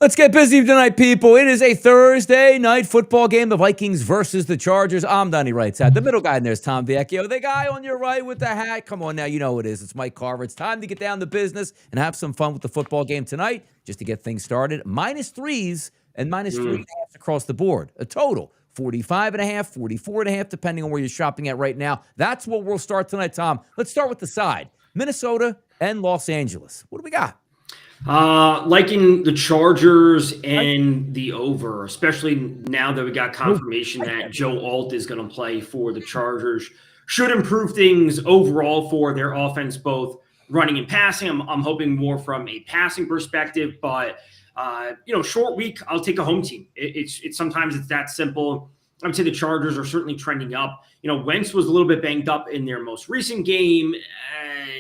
Let's get busy tonight, people. It is a Thursday night football game. The Vikings versus the Chargers. I'm Donnie Rightside. The middle guy in there is Tom Vecchio. The guy on your right with the hat. Come on now, you know who it is. It's Mike Carver. It's time to get down to business and have some fun with the football game tonight. Just to get things started, -3s and -3.5 across the board. A total 45.5, 44.5, depending on where you're shopping at right now. That's what we'll start tonight, Tom. Let's start with the side. Minnesota and Los Angeles. What do we got? Liking the Chargers and the over, especially now that we got confirmation that Joe Alt is going to play for the Chargers. Should improve things overall for their offense, both running and passing. I'm hoping more from a passing perspective, but short week, I'll take a home team. It's sometimes it's that simple. I would say the Chargers are certainly trending up. Wentz was a little bit banged up in their most recent game.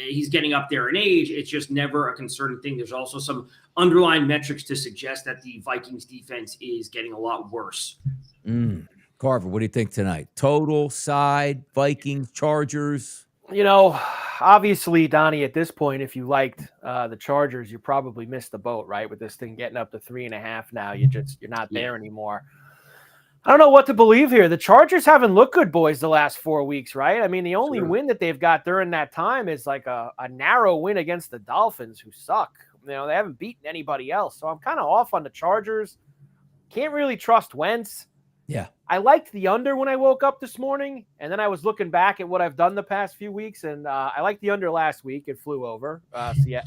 He's getting up there in age. It's just never a concerning thing. There's also some underlying metrics to suggest that the Vikings defense is getting a lot worse. Carver, what do you think tonight? Total, side, Vikings, Chargers? Obviously, Donnie, at this point, if you liked the Chargers, you probably missed the boat, right? With this thing getting up to 3.5 now, you're not there anymore. I don't know what to believe here. The Chargers haven't looked good, boys, the last 4 weeks, right? I mean, the only win that they've got during that time is like a narrow win against the Dolphins, who suck. They haven't beaten anybody else. So I'm kind of off on the Chargers. Can't really trust Wentz. Yeah. I liked the under when I woke up this morning, and then I was looking back at what I've done the past few weeks, and I liked the under last week. It flew over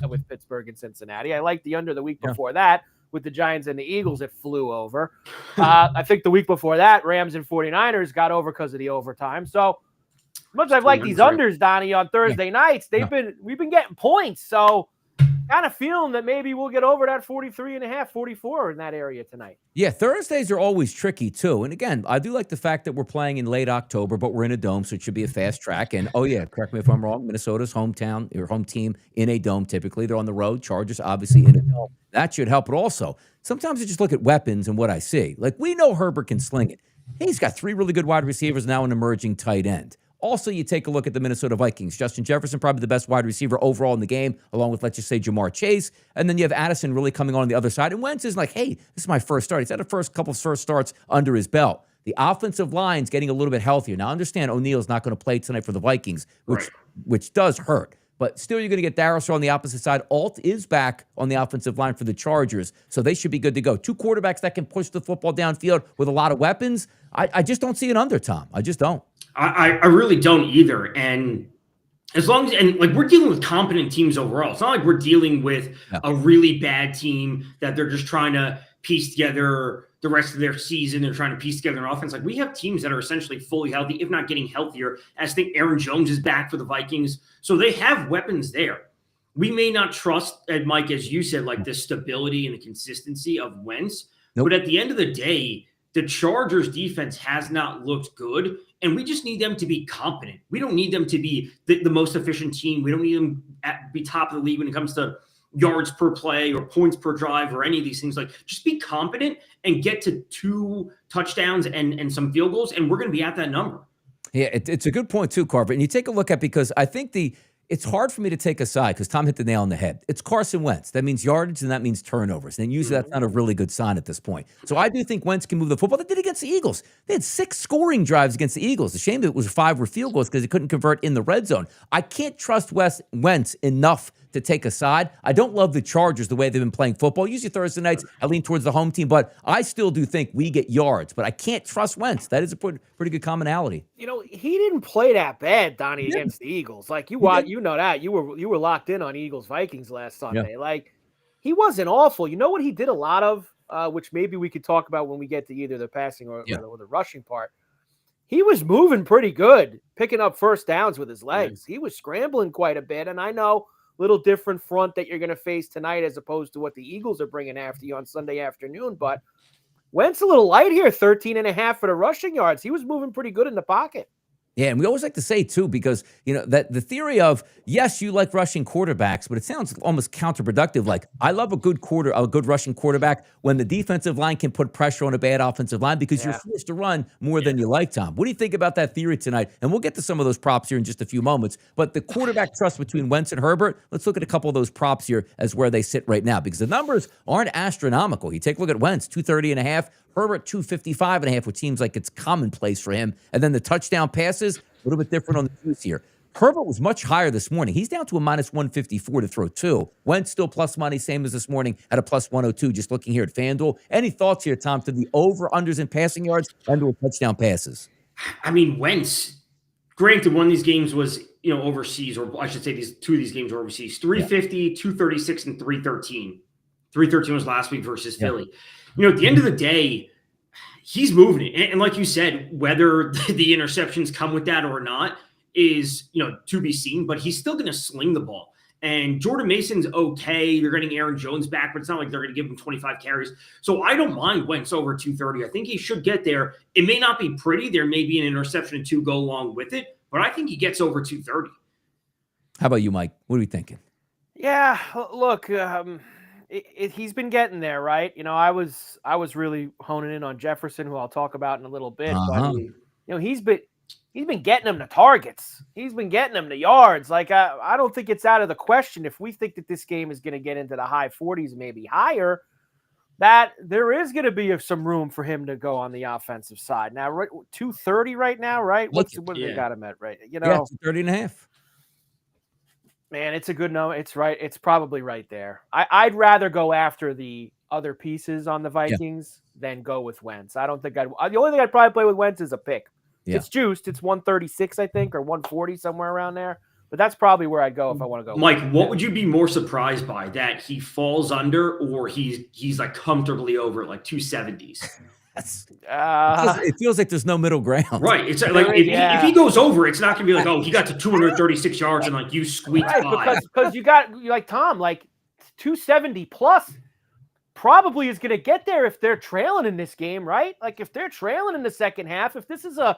with Pittsburgh and Cincinnati. I liked the under the week before that. With the Giants and the Eagles, it flew over. I think the week before that, Rams and 49ers got over because of the overtime. So much as I've liked these unders, Donnie, on Thursday nights, we've been getting points. So kind of feeling that maybe we'll get over that 43.5, 44 in that area tonight. Yeah, Thursdays are always tricky, too. And again, I do like the fact that we're playing in late October, but we're in a dome, so it should be a fast track. And, correct me if I'm wrong, Minnesota's hometown, or home team in a dome, typically. They're on the road. Chargers, obviously, in a dome. That should help. But also, sometimes I just look at weapons and what I see. Like, we know Herbert can sling it. He's got 3 really good wide receivers, now an emerging tight end. Also, you take a look at the Minnesota Vikings. Justin Jefferson, probably the best wide receiver overall in the game, along with, let's just say, Jamar Chase. And then you have Addison really coming on the other side. And Wentz is like, hey, this is my first start. He's had a couple of first starts under his belt. The offensive line's getting a little bit healthier. Now, understand O'Neal's not going to play tonight for the Vikings, which does hurt. But still, you're going to get Darius on the opposite side. Alt is back on the offensive line for the Chargers, so they should be good to go. 2 quarterbacks that can push the football downfield with a lot of weapons. I just don't see an under, Tom. I just don't. I really don't either. And as long as we're dealing with competent teams overall. It's not like we're dealing with a really bad team that they're just trying to piece together the rest of their season. They're trying to piece together an offense. Like, we have teams that are essentially fully healthy, if not getting healthier. As I think Aaron Jones is back for the Vikings. So they have weapons there. We may not trust, and Mike, as you said, like the stability and the consistency of Wentz. But at the end of the day, the Chargers defense has not looked good, and we just need them to be competent. We don't need them to be the most efficient team. We don't need them to be top of the league when it comes to yards per play or points per drive or any of these things. Like, just be competent and get to 2 touchdowns and some field goals, and we're going to be at that number. Yeah, it's a good point too, Carver. And you take a look at, because I think it's hard for me to take a side because Tom hit the nail on the head. It's Carson Wentz. That means yardage and that means turnovers. And usually that's not a really good sign at this point. So I do think Wentz can move the football. They did against the Eagles. They had 6 scoring drives against the Eagles. The shame that it was 5 were field goals because they couldn't convert in the red zone. I can't trust Wentz enough to take a side. I don't love the Chargers the way they've been playing football. Usually Thursday nights, I lean towards the home team, but I still do think we get yards. But I can't trust Wentz. That is a pretty good commonality. He didn't play that bad, Donnie, against the Eagles. Like, you know that. You were locked in on Eagles-Vikings last Sunday. Yeah. Like, he wasn't awful. You know what he did a lot of, which maybe we could talk about when we get to either the passing or the rushing part? He was moving pretty good, picking up first downs with his legs. Yeah. He was scrambling quite a bit, and I know little different front that you're going to face tonight as opposed to what the Eagles are bringing after you on Sunday afternoon. But Wentz a little light here, 13.5 for the rushing yards. He was moving pretty good in the pocket. Yeah, and we always like to say too, because that the theory of yes, you like rushing quarterbacks, but it sounds almost counterproductive. Like I love a good rushing quarterback when the defensive line can put pressure on a bad offensive line because you're Yeah. forced to run more than you like, Tom. What do you think about that theory tonight? And we'll get to some of those props here in just a few moments. But the quarterback trust between Wentz and Herbert, let's look at a couple of those props here as where they sit right now, because the numbers aren't astronomical. You take a look at Wentz, 230.5, Herbert 255.5, which seems like it's commonplace for him. And then the touchdown passes, a little bit different on the juice here. Herbert was much higher this morning. He's down to a minus 154 to throw two. Wentz still plus money, same as this morning at a plus 102, just looking here at FanDuel. Any thoughts here, Tom, to the over-unders in passing yards and to touchdown passes? I mean, Wentz, granted, one of these games was, overseas, or I should say two of these games were overseas. 350, 236, and 313. 313 was last week versus Philly. At the end of the day, he's moving it. And like you said, whether the interceptions come with that or not is, to be seen, but he's still going to sling the ball. And Jordan Mason's okay. They're getting Aaron Jones back, but it's not like they're going to give him 25 carries. So I don't mind Wentz over 230. I think he should get there. It may not be pretty. There may be an interception or two go along with it, but I think he gets over 230. How about you, Mike? What are we thinking? Yeah, look, he's been getting there, right? I was really honing in on Jefferson, who I'll talk about in a little bit. But he's been getting them to targets. He's been getting them to yards. Like I don't think it's out of the question if we think that this game is going to get into the high 40s, maybe higher, that there is going to be some room for him to go on the offensive side. Now, 230 right now, right? What have they got him at, right? 230.5. Man, it's a good number. It's right. It's probably right there. I'd rather go after the other pieces on the Vikings than go with Wentz. I don't think the only thing I'd probably play with Wentz is a pick. Yeah. It's juiced. It's 136, I think, or 140, somewhere around there. But that's probably where I'd go if I want to go. Mike, what would you be more surprised by? That he falls under, or he's like comfortably over like 270s? It feels like there's no middle ground. Right. It's like if he goes over, it's not going to be like, oh, he got to 236 yards and like you squeaked by. Because you like Tom, like 270 plus probably is going to get there if they're trailing in this game, right? Like if they're trailing in the second half, if this is a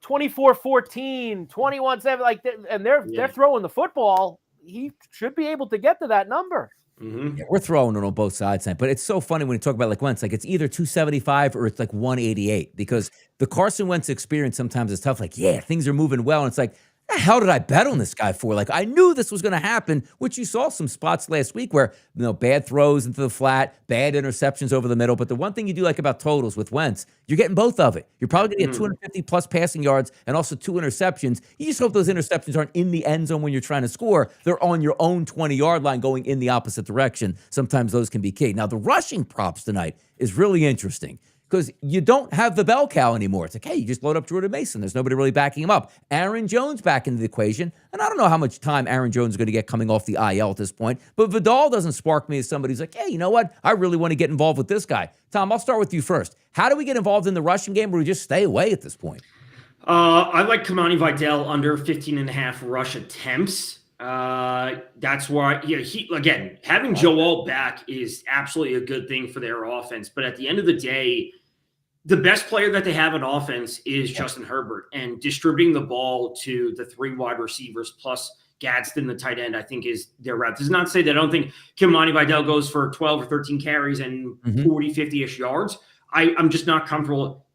24-14, 21-7, like and they're throwing the football, he should be able to get to that number. Mm-hmm. Yeah, we're throwing it on both sides, but it's so funny when you talk about like Wentz, like it's either 275 or it's like 188, because the Carson Wentz experience sometimes is tough. Like, things are moving well, and it's like, the hell did I bet on this guy for? Like, I knew this was going to happen, which you saw some spots last week where, bad throws into the flat, bad interceptions over the middle. But the one thing you do like about totals with Wentz, you're getting both of it. You're probably going to get 250 plus passing yards and also 2 interceptions. You just hope those interceptions aren't in the end zone when you're trying to score. They're on your own 20-yard line going in the opposite direction. Sometimes those can be key. Now, the rushing props tonight is really interesting, because you don't have the bell cow anymore. It's like, hey, you just load up Jordan Mason. There's nobody really backing him up. Aaron Jones back into the equation. And I don't know how much time Aaron Jones is going to get coming off the IL at this point. But Vidal doesn't spark me as somebody who's like, hey, you know what? I really want to get involved with this guy. Tom, I'll start with you first. How do we get involved in the rushing game, or we just stay away at this point? I like Kamani Vidal under 15.5 rush attempts. That's why, again, having Joel back is absolutely a good thing for their offense. But at the end of the day, the best player that they have on offense is Justin Herbert, and distributing the ball to the 3 wide receivers plus Gadsden, the tight end, I think is their route. Does not say that I don't think Kimani Vidal goes for 12 or 13 carries and 40, 50-ish yards. I'm just not comfortable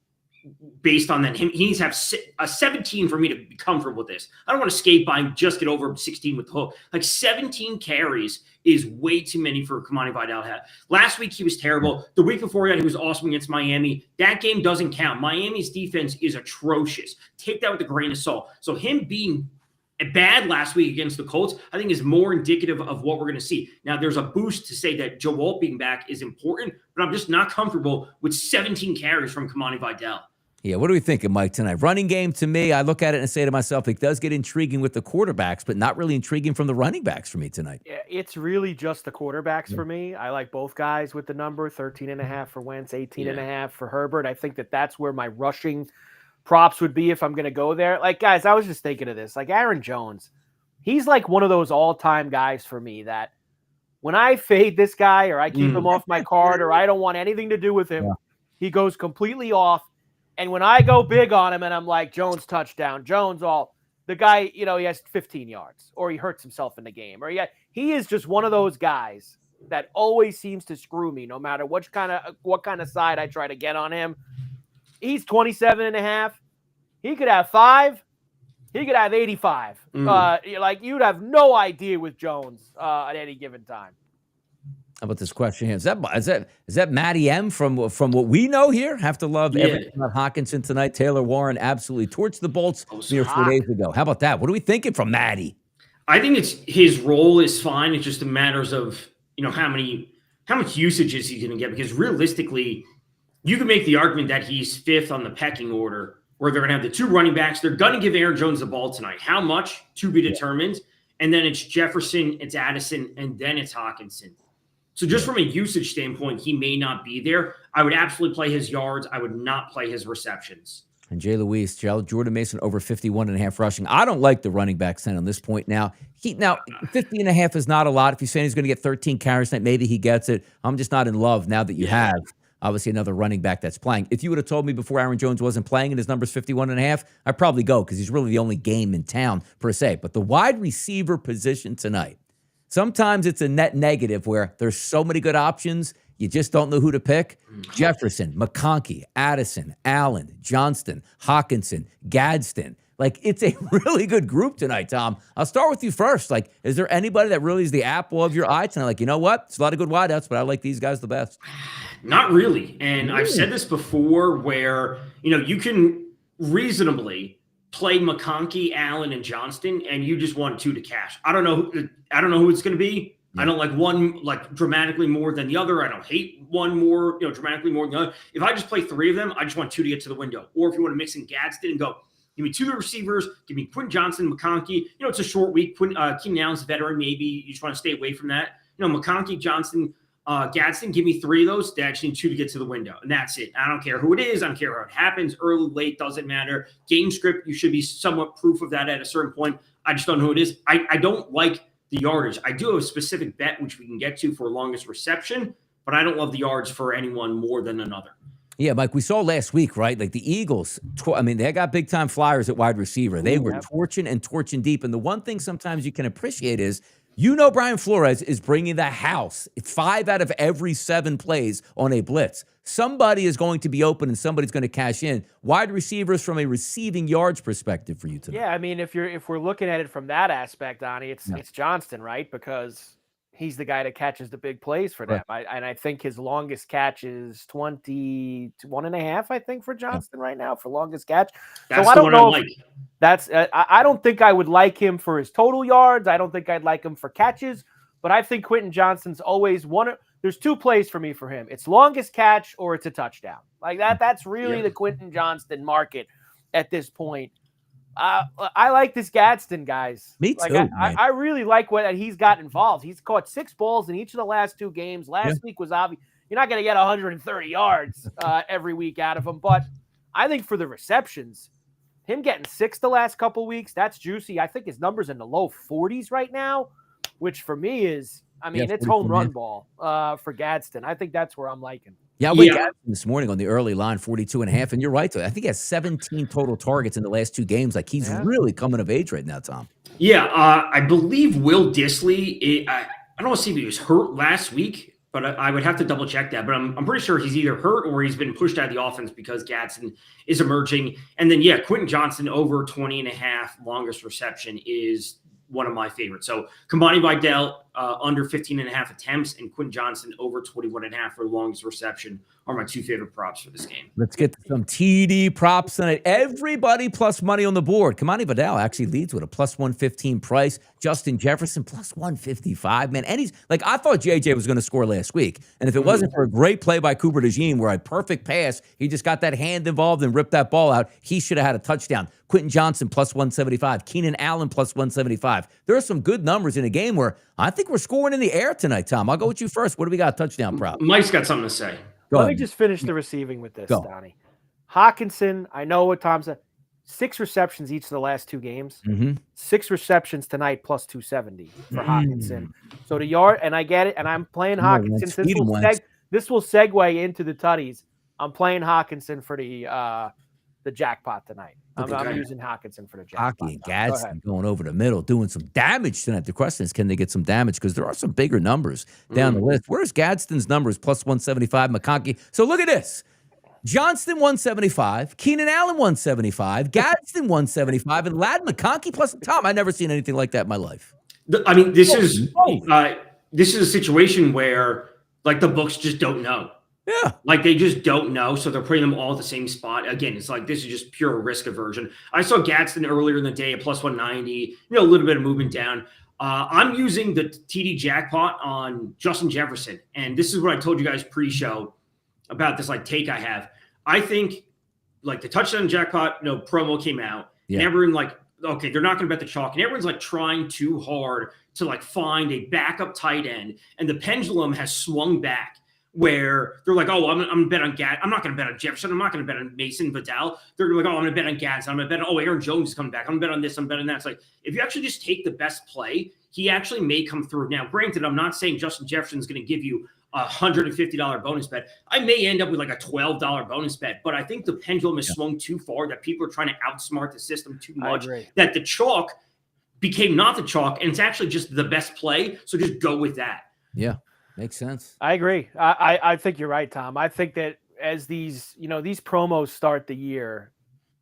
based on that. He needs to have a 17 for me to be comfortable with this. I don't want to skate by and just get over 16 with the hook. Like 17 carries is way too many for Kamani Vidal. Last week, he was terrible. The week before that, he was awesome against Miami. That game doesn't count. Miami's defense is atrocious. Take that with a grain of salt. So him being bad last week against the Colts, I think is more indicative of what we're going to see. Now, there's a boost to say that Joel being back is important, but I'm just not comfortable with 17 carries from Kamani Vidal. Yeah, what are we thinking, Mike, tonight? Running game, to me, I look at it and say to myself, it does get intriguing with the quarterbacks, but not really intriguing from the running backs for me tonight. Yeah, it's really just the quarterbacks for me. I like both guys with the number, 13.5 for Wentz, 18.5 for Herbert. I think that's where my rushing props would be if I'm going to go there. Like, guys, I was just thinking of this. Like, Aaron Jones, he's like one of those all-time guys for me that when I fade this guy or I keep him off my card or I don't want anything to do with him, he goes completely off. And when I go big on him and I'm like, Jones touchdown, the guy, he has 15 yards or he hurts himself in the game or he is just one of those guys that always seems to screw me no matter what kind of side I try to get on him. He's 27.5. He could have 5. He could have 85. You'd have no idea with Jones at any given time. How about this question here? Is that Matty M from what we know here? Have to love everything about Hockenson tonight. Taylor Warren absolutely torched the Bolts mere 4 days ago. How about that? What are we thinking from Matty? I think it's his role is fine. It's just a matter of how much usage is he going to get, because realistically, you can make the argument that he's 5th on the pecking order, where they're going to have the 2 running backs. They're going to give Aaron Jones the ball tonight. How much to be determined? And then it's Jefferson, it's Addison, and then it's Hockenson. So just from a usage standpoint, he may not be there. I would absolutely play his yards. I would not play his receptions. And Jay Luis, Jordan Mason over 51.5 rushing. I don't like the running back sent on this point now. 50.5 is not a lot. If you're saying he's going to get 13 carries tonight, maybe he gets it. I'm just not in love now that you have, obviously, another running back that's playing. If you would have told me before Aaron Jones wasn't playing and his number's 51.5, I'd probably go because he's really the only game in town per se. But the wide receiver position tonight, sometimes it's a net negative where there's so many good options, you just don't know who to pick. Jefferson, McConkey, Addison, Allen, Johnston, Hockenson, Gadsden. It's a really good group tonight, Tom. I'll start with you first. Is there anybody that really is the apple of your eye tonight? You know what? It's a lot of good wideouts, but I like these guys the best. Not really. And I've said this before where, you can reasonably play McConkey, Allen, and Johnston, and you just want 2 to cash. I don't know who it's going to be. Yeah. I don't like one dramatically more than the other. I don't hate one more, dramatically more than the other. If I just play 3 of them, I just want 2 to get to the window. Or if you want to mix in Gadsden and go, give me 2 receivers, give me Quentin Johnson, McConkey. It's a short week. Keenan Allen's a veteran. Maybe you just want to stay away from that. McConkey, Johnson, Gadsden, give me 3 of those. They actually need 2 to get to the window. And that's it. I don't care who it is. I don't care how it happens. Early, late, doesn't matter. Game script, you should be somewhat proof of that at a certain point. I just don't know who it is. I don't like the yardage. I do have a specific bet, which we can get to for longest reception, but I don't love the yards for anyone more than another. Yeah, Mike, we saw last week, right? The Eagles, they got big-time flyers at wide receiver. They were torching deep. And the one thing sometimes you can appreciate is, Brian Flores is bringing the house 5 out of every 7 plays on a blitz. Somebody is going to be open and somebody's going to cash in. Wide receivers from a receiving yards perspective for you today. Yeah, if we're looking at it from that aspect, Donnie, it's Johnston, right? Because he's the guy that catches the big plays for them. Right. I think his longest catch is 21.5, I think, for Johnston right now for longest catch. That's so I don't know. I don't think I would like him for his total yards. I don't think I'd like him for catches. But I think Quentin Johnston's always there's 2 plays for me for him. It's longest catch or it's a touchdown. That's really the Quentin Johnston market at this point. I like this Gadsden, guys. Me too. I really like what he's got involved. He's caught 6 balls in each of the last 2 games. Last week was obvious. You're not going to get 130 yards every week out of him. But I think for the receptions, him getting 6 the last couple weeks, that's juicy. I think his number's in the low 40s right now, which for me is, it's home run ball for Gadsden. I think that's where I'm liking. Yeah, I went Gadsden this morning on the early line, 42.5, and you're right, though. I think he has 17 total targets in the last 2 games. He's really coming of age right now, Tom. Yeah, I believe Will Dissly, I don't want to see if he was hurt last week, but I would have to double check that. But I'm pretty sure he's either hurt or he's been pushed out of the offense because Gadsden is emerging. And then, Quentin Johnson over 20.5 longest reception is one of my favorites. So Kamani Vidal under 15.5 attempts and Quentin Johnson over 21.5 for longest reception are my 2 favorite props for this game. Let's get some TD props tonight. Everybody plus money on the board. Kamani Vidal actually leads with a plus 115 price. Justin Jefferson plus 155, man. And he's I thought JJ was going to score last week. And if it wasn't for a great play by Cooper DeJean where a perfect pass, he just got that hand involved and ripped that ball out, he should have had a touchdown. Quentin Johnson plus 175. Keenan Allen plus 175. There are some good numbers in a game where I think we're scoring in the air tonight, Tom. I'll go with you first. What do we got? Touchdown prop. Mike's got something to say. Let me just finish the receiving with this, Donnie. Hockenson, I know what Tom said. 6 receptions each of the last 2 games. 6 receptions tonight plus 270 for Hockenson. So the yard, and I get it, and I'm playing Hockenson. This will segue into the tutties. I'm playing Hockenson for the the jackpot tonight. I'm Okay. using Hawkinson for the jackpot. Hockey and Go ahead. Gadsden going over the middle, doing some damage tonight. The question is, can they get some damage? Because there are some bigger numbers down the list. Where's Gadsden's numbers? Plus 175, McConkey. So look at this. Johnston 175, Keenan Allen 175, Gadsden 175, and Lad McConkey plus Tom. I've never seen anything like that in my life. I mean, this is a situation where like the books just don't know. Yeah. Like they just don't know. So they're putting them all at the same spot. Again, it's like this is just pure risk aversion. I saw Gadsden earlier in the day at plus 190, a little bit of movement down. I'm using the TD jackpot on Justin Jefferson. And this is what I told you guys pre-show about this like take I have. I think like the touchdown jackpot, promo came out and everyone like, okay, they're not going to bet the chalk. And everyone's like trying too hard to like find a backup tight end. And the pendulum has swung back where they're like, oh, I'm going to bet on I'm not going to bet on Jefferson. I'm not going to bet on Mason Vidal. They're like, oh, I'm going to bet on Gadsden. I'm going to bet on, Aaron Jones is coming back. I'm going to bet on this. I'm betting that. It's like, if you actually just take the best play, he actually may come through. Now, granted, I'm not saying Justin Jefferson is going to give you $150 bonus bet. I may end up with like a $12 bonus bet, but I think the pendulum has swung too far that people are trying to outsmart the system too much that the chalk became not the chalk and it's actually just the best play. So just go with that. Yeah. Makes sense. I agree. I think you're right, Tom. I think that as these promos start the year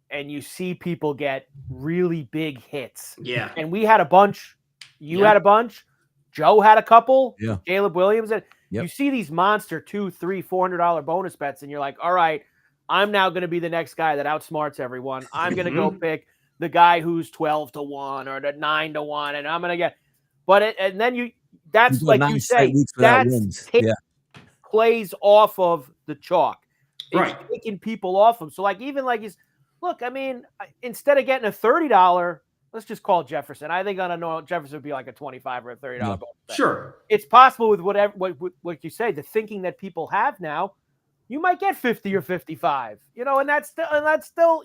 and you see people get really big hits. Yeah. And we had a bunch. You had a bunch. Joe had a couple. Yeah. Caleb Williams. Yep. You see these monster $200, $300, $400 bonus bets, and you're like, all right, I'm now going to be the next guy that outsmarts everyone. I'm going to go pick the guy who's 12-1 or the 9-1, and I'm going to get. And then that's like you say, that's plays off of the chalk. It's taking people off them. So like even like look, I mean, instead of getting a $30. Let's just call Jefferson. I think on a normal Jefferson would be like a $25 or a $30 bonus bet. Sure. It's possible with what you say, the thinking that people have now, you might get 50 or 55, and that's still,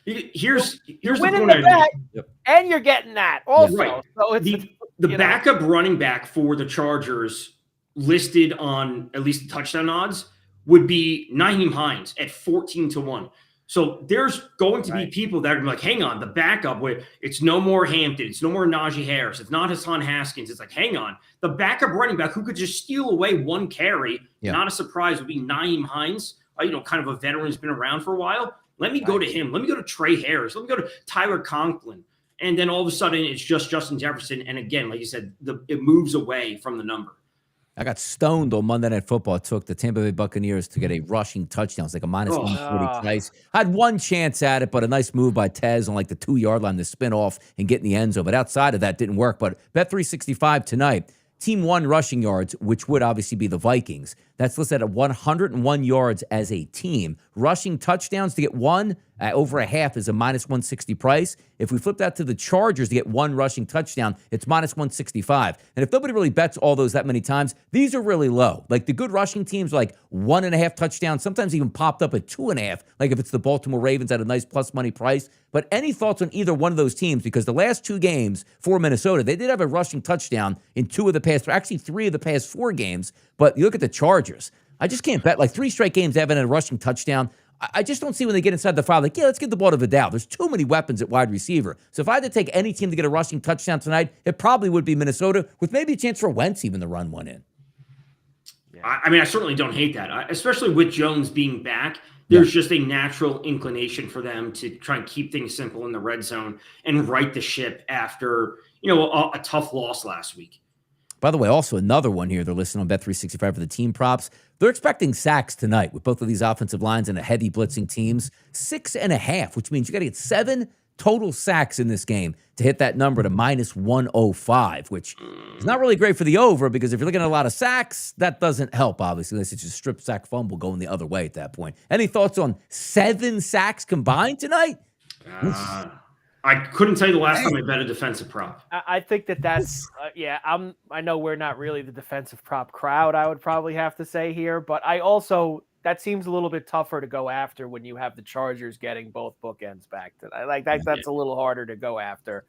here's you're winning the bet and you're getting that also. Right. So it's the backup running back for the Chargers listed on at least the touchdown odds would be Nyheim Hines at 14-1. So there's going to be people that are like, hang on, the backup where it's no more Hampton, it's no more Najee Harris, it's not Hassan Haskins. It's like, hang on, the backup running back who could just steal away one carry, not a surprise, would be Nyheim Hines, kind of a veteran who's been around for a while. Let me go to him. Let me go to Trey Harris. Let me go to Tyler Conklin. And then all of a sudden it's just Justin Jefferson. And again, like you said, it moves away from the number. I got stoned on Monday Night Football. It took the Tampa Bay Buccaneers to get a rushing touchdown. It's like a minus 140 price. I had one chance at it, but a nice move by Tez on like the 2-yard line to spin off and get in the end zone. But outside of that, didn't work. But Bet365 tonight, team 1 rushing yards, which would obviously be the Vikings. That's listed at 101 yards as a team. Rushing touchdowns to get one over a half is a minus 160 price. If we flip that to the Chargers to get one rushing touchdown, it's minus 165. And if nobody really bets all those that many times, these are really low. Like the good rushing teams, like 1.5 touchdowns, sometimes even popped up at 2.5. Like if it's the Baltimore Ravens at a nice plus money price. But any thoughts on either one of those teams? Because the last 2 games for Minnesota, they did have a rushing touchdown in 2 of the past, actually 3 of the past 4 games. But you look at the Chargers, I just can't bet. Like 3 straight games, they haven't had a rushing touchdown. I just don't see when they get inside the file, like, let's get the ball to Vidal. There's too many weapons at wide receiver. So if I had to take any team to get a rushing touchdown tonight, it probably would be Minnesota, with maybe a chance for Wentz even to run one in. I mean, I certainly don't hate that, especially with Jones being back. There's just a natural inclination for them to try and keep things simple in the red zone and right the ship after, a tough loss last week. By the way, also another one here, they're listed on Bet365 for the team props. They're expecting sacks tonight with both of these offensive lines and a heavy blitzing teams. 6.5, which means you got to get 7 total sacks in this game to hit that number to minus 105, which is not really great for the over because if you're looking at a lot of sacks, that doesn't help, obviously, unless it's just strip sack fumble going the other way at that point. Any thoughts on 7 sacks combined tonight? I couldn't tell you the last time I bet a defensive prop. I think that's I know we're not really the defensive prop crowd, I would probably have to say here, but I also that seems a little bit tougher to go after when you have the Chargers getting both bookends back tonight. Like that, that's a little harder to go after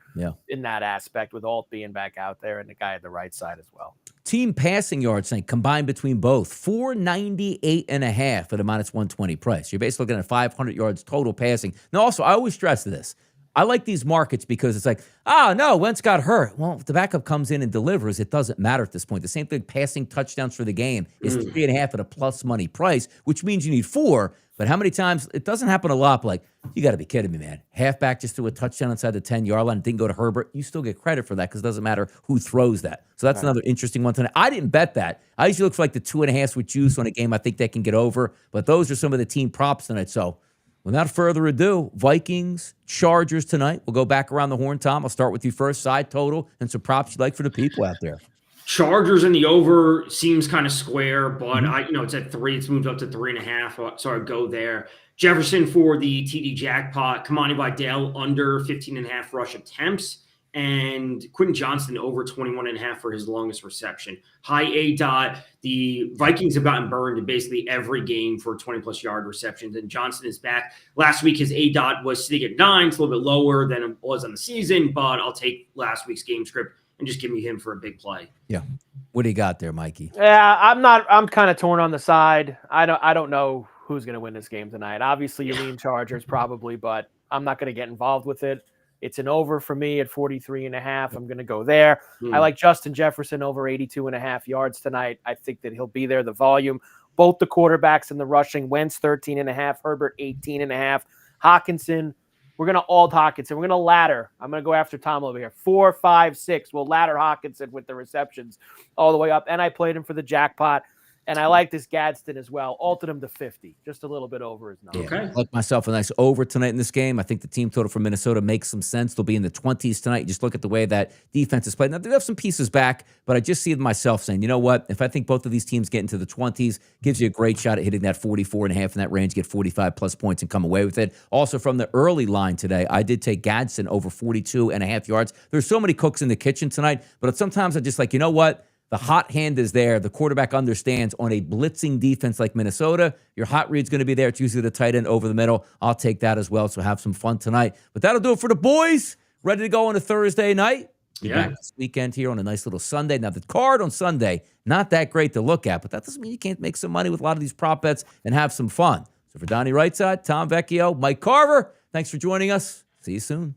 in that aspect with Alt being back out there and the guy at the right side as well. Team passing yards combined between both 498.5 at a -120 price. You're basically looking at 500 yards total passing. Now, also, I always stress this. I like these markets because it's like, no, Wentz got hurt. Well, if the backup comes in and delivers, it doesn't matter at this point. The same thing, passing touchdowns for the game is 3.5 at a plus money price, which means you need 4. But how many times, it doesn't happen a lot, but like, you got to be kidding me, man. Halfback just threw a touchdown inside the 10-yard line and didn't go to Herbert. You still get credit for that because it doesn't matter who throws that. So that's another interesting one tonight. I didn't bet that. I usually look for like the 2.5 with juice on a game I think they can get over. But those are some of the team props tonight. So without further ado, Vikings, Chargers tonight. We'll go back around the horn, Tom. I'll start with you first. Side total and some props you'd like for the people out there. Chargers in the over seems kind of square, but it's at 3. It's moved up to 3.5, so I'd go there. Jefferson for the TD jackpot. Kamani Vidal under 15.5 rush attempts, and Quentin Johnston over 21.5 for his longest reception. High A dot. The Vikings have gotten burned in basically every game for 20-plus yard receptions, and Johnston is back. Last week, his A dot was sitting at 9. It's a little bit lower than it was on the season, but I'll take last week's game script and just give me him for a big play. Yeah. What do you got there, Mikey? Yeah, I'm kind of torn on the side. I don't know who's going to win this game tonight. Obviously, you lean Chargers probably, but I'm not going to get involved with it. It's an over for me at 43.5. I'm going to go there. I like Justin Jefferson over 82.5 yards tonight. I think that he'll be there. The volume, both the quarterbacks and the rushing. Wentz 13.5, Herbert 18.5. Hawkinson, we're going to alt Hawkinson. We're going to ladder. I'm going to go after Tom over here. 4, 5, 6. We'll ladder Hawkinson with the receptions all the way up. And I played him for the jackpot. And I like this Gadsden as well. Altered him to 50, just a little bit over his number. Okay. I like myself a nice over tonight in this game. I think the team total for Minnesota makes some sense. They'll be in the 20s tonight. You just look at the way that defense is played. Now, they have some pieces back, but I just see myself saying, you know what? If I think both of these teams get into the 20s, gives you a great shot at hitting that 44.5 in that range, get 45-plus points and come away with it. Also, from the early line today, I did take Gadsden over 42.5 yards. There's so many cooks in the kitchen tonight, but sometimes I just like, you know what? The hot hand is there. The quarterback understands on a blitzing defense like Minnesota, your hot read's going to be there. It's usually the tight end over the middle. I'll take that as well, so have some fun tonight. But that'll do it for the boys. Ready to go on a Thursday night. Be back this weekend here on a nice little Sunday. Now, the card on Sunday, not that great to look at, but that doesn't mean you can't make some money with a lot of these prop bets and have some fun. So for Donnie Rightside, Tom Vecchio, Mike Carver, thanks for joining us. See you soon.